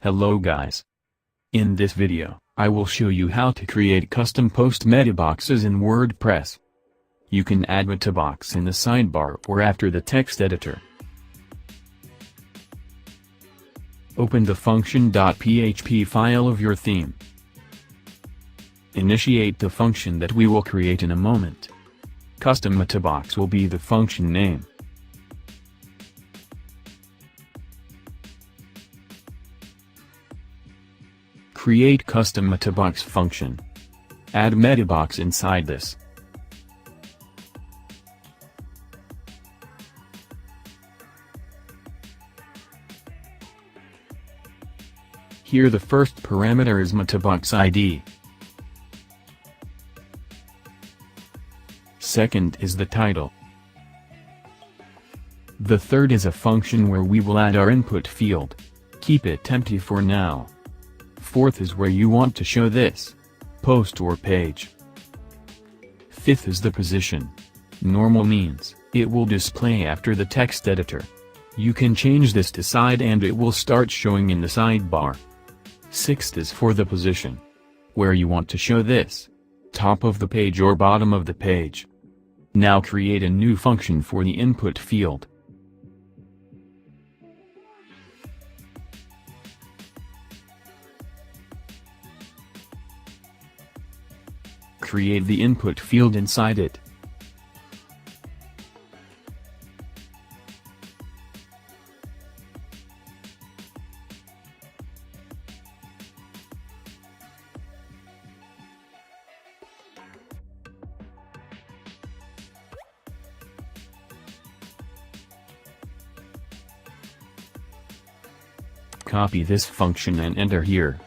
Hello guys. In this video, I will show you how to create custom post meta boxes in WordPress. You can add meta box in the sidebar or after the text editor. Open the function.php file of your theme. Initiate the function that we will create in a moment. Custom meta box will be the function name. Create custom meta box function. Add meta box inside this. Here the first parameter is meta box ID. Second is the title. The third is a function where we will add our input field. Keep it empty for now. Fourth is where you want to show this post or page. Fifth is the position. Normal means it will display after the text editor. You can change this to side and it will start showing in the sidebar. Sixth is for the position, where you want to show this top of the page or bottom of the page. Now create a new function for the input field. Create the input field inside it. Copy this function and enter here.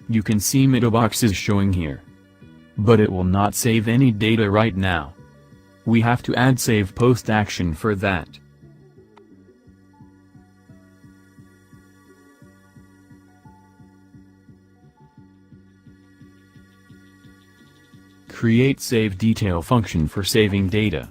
You can see meta box is showing here. But it will not save any data right now. We have to add save post action for that. Create save detail function for saving data.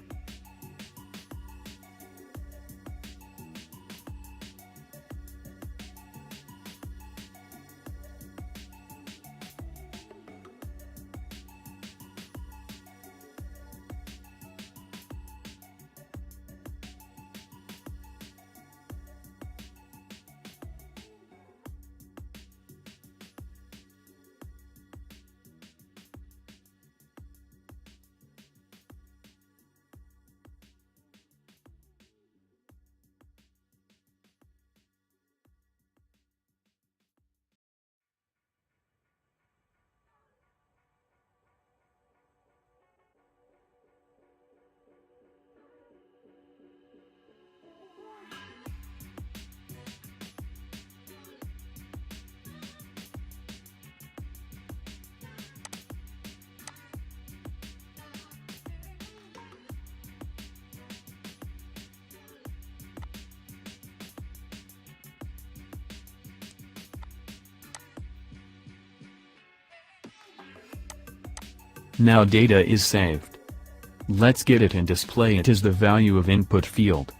Now data is saved. Let's get it and display it as the value of input field.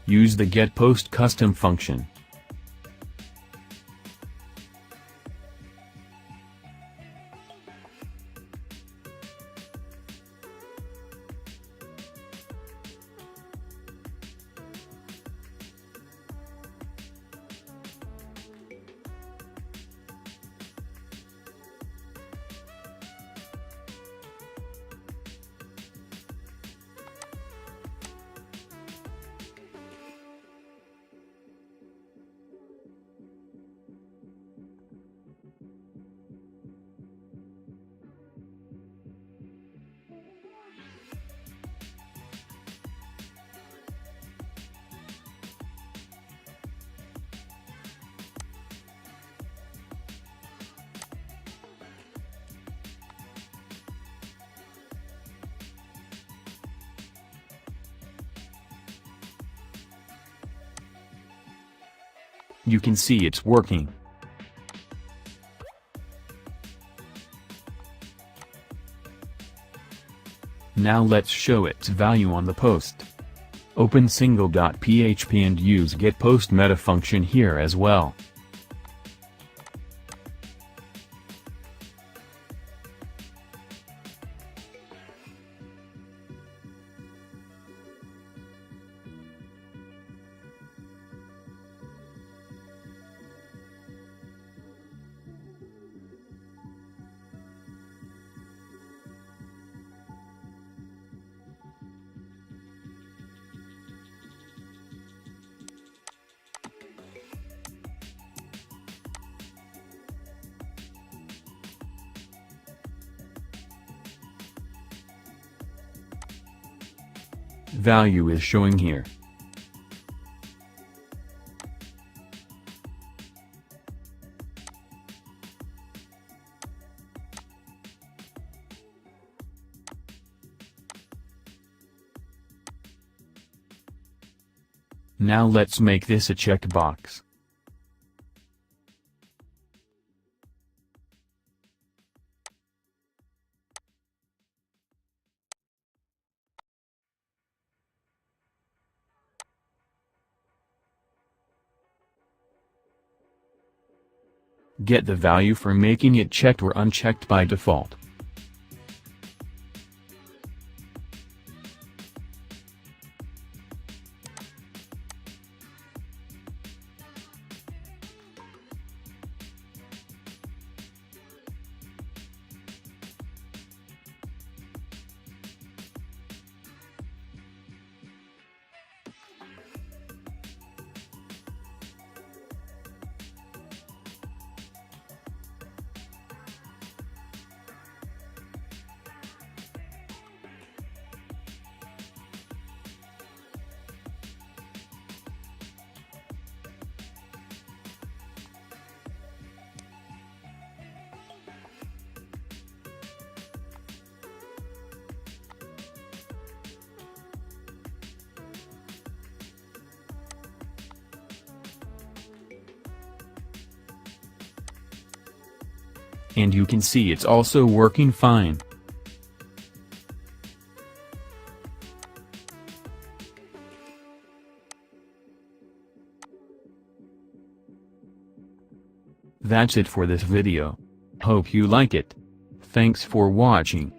Use the getPostCustom function. You can see it's working. Now let's show its value on the post. Open single.php and use getPostMeta function here as well. Value is showing here. Now let's make this a checkbox. Get the value for making it checked or unchecked by default. And you can see it's also working fine. That's it for this video. Hope you like it. Thanks for watching.